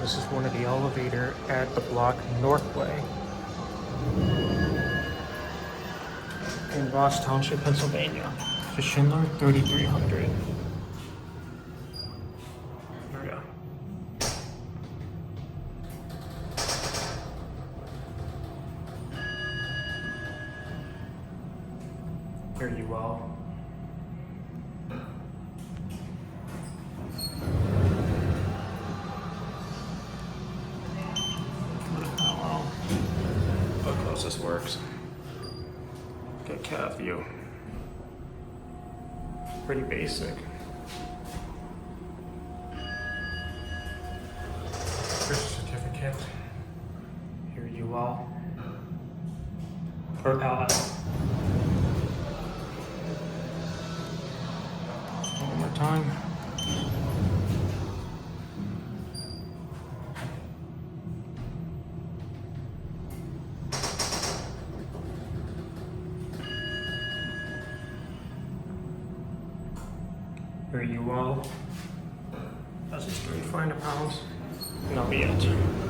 This is one of the elevator at the Block Northway in Ross Township, Pennsylvania. The Schindler 3300. Here we go. Hear you well. How close this works. Get cat view. Pretty basic. Birth certificate. Here you all. Per pallet. One more time. Here you all. That's just 300 pounds. Not yet.